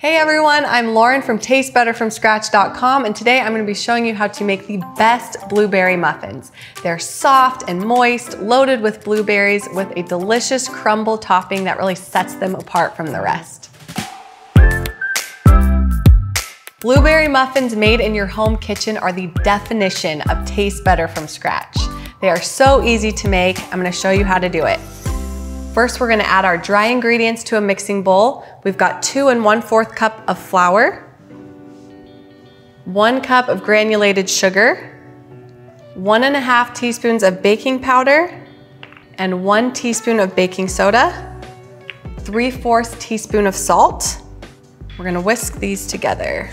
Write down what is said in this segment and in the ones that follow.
Hey everyone, I'm Lauren from TasteBetterFromScratch.com, and today I'm going to be showing you how to make the best blueberry muffins. They're soft and moist, loaded with blueberries, with a delicious crumble topping that really sets them apart from the rest. Blueberry muffins made in your home kitchen are the definition of taste better from scratch. They are so easy to make. I'm going to show you how to do it. First, we're gonna add our dry ingredients to a mixing bowl. We've got 2 1/4 cup of flour, 1 cup of granulated sugar, 1 1/2 teaspoons of baking powder, and 1 teaspoon of baking soda, 3/4 teaspoon of salt. We're gonna whisk these together.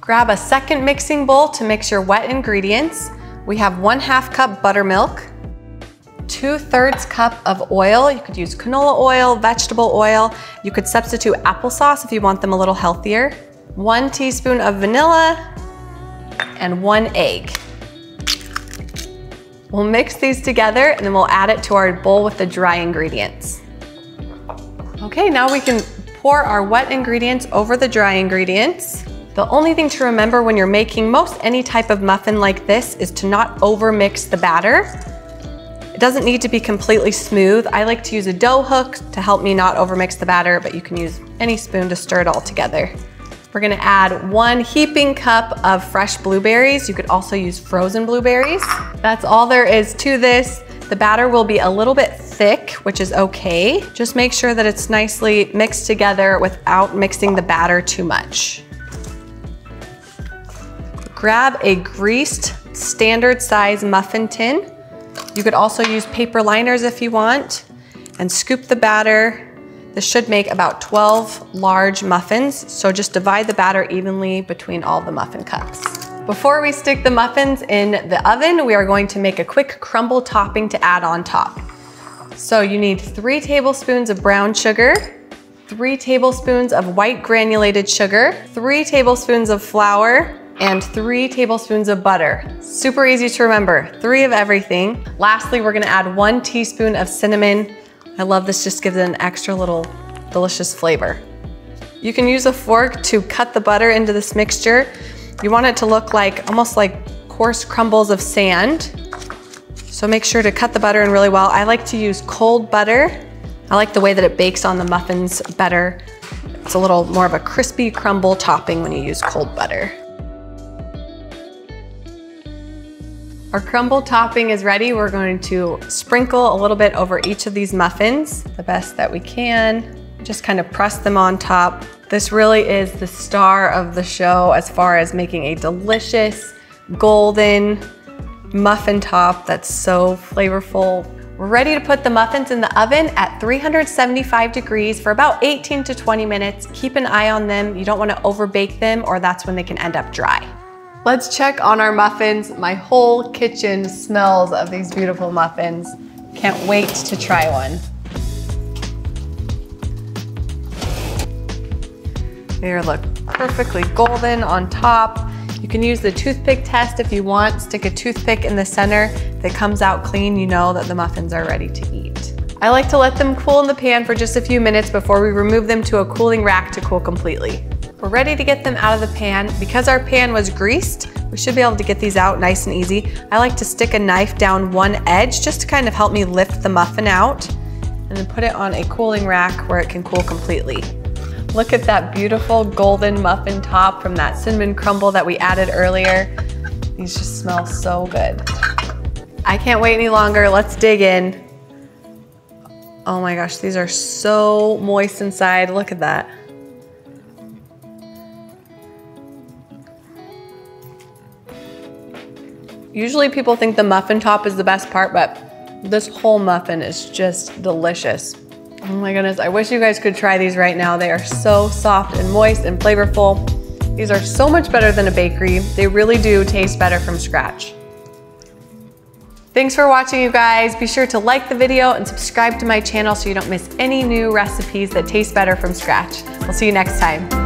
Grab a second mixing bowl to mix your wet ingredients. We have 1/2 cup buttermilk, 2/3 cup of oil. You could use canola oil, vegetable oil. You could substitute applesauce if you want them a little healthier. 1 teaspoon of vanilla and 1 egg. We'll mix these together and then we'll add it to our bowl with the dry ingredients. Okay, now we can pour our wet ingredients over the dry ingredients. The only thing to remember when you're making most any type of muffin like this is to not overmix the batter. It doesn't need to be completely smooth. I like to use a dough hook to help me not overmix the batter, but you can use any spoon to stir it all together. We're gonna add 1 heaping cup of fresh blueberries. You could also use frozen blueberries. That's all there is to this. The batter will be a little bit thick, which is okay. Just make sure that it's nicely mixed together without mixing the batter too much. Grab a greased standard size muffin tin. You could also use paper liners if you want, and scoop the batter. This should make about 12 large muffins, so just divide the batter evenly between all the muffin cups. Before we stick the muffins in the oven, we are going to make a quick crumble topping to add on top. So you need 3 tablespoons of brown sugar, 3 tablespoons of white granulated sugar, 3 tablespoons of flour, and 3 tablespoons of butter. Super easy to remember, 3 of everything. Lastly, we're gonna add 1 teaspoon of cinnamon. I love this, just gives it an extra little delicious flavor. You can use a fork to cut the butter into this mixture. You want it to look like, almost like coarse crumbles of sand. So make sure to cut the butter in really well. I like to use cold butter. I like the way that it bakes on the muffins better. It's a little more of a crispy crumble topping when you use cold butter. Our crumble topping is ready. We're going to sprinkle a little bit over each of these muffins, the best that we can. Just kind of press them on top. This really is the star of the show as far as making a delicious golden muffin top that's so flavorful. We're ready to put the muffins in the oven at 375 degrees for about 18 to 20 minutes. Keep an eye on them. You don't want to overbake them, or that's when they can end up dry. Let's check on our muffins. My whole kitchen smells of these beautiful muffins. Can't wait to try one. They look perfectly golden on top. You can use the toothpick test if you want. Stick a toothpick in the center. If it comes out clean, you know that the muffins are ready to eat. I like to let them cool in the pan for just a few minutes before we remove them to a cooling rack to cool completely. We're ready to get them out of the pan. Because our pan was greased, we should be able to get these out nice and easy. I like to stick a knife down one edge just to kind of help me lift the muffin out, and then put it on a cooling rack where it can cool completely. Look at that beautiful golden muffin top from that cinnamon crumble that we added earlier. These just smell so good. I can't wait any longer. Let's dig in. Oh my gosh, these are so moist inside. Look at that. Usually people think the muffin top is the best part, but this whole muffin is just delicious. Oh my goodness, I wish you guys could try these right now. They are so soft and moist and flavorful. These are so much better than a bakery. They really do taste better from scratch. Thanks for watching, you guys. Be sure to like the video and subscribe to my channel so you don't miss any new recipes that taste better from scratch. We'll see you next time.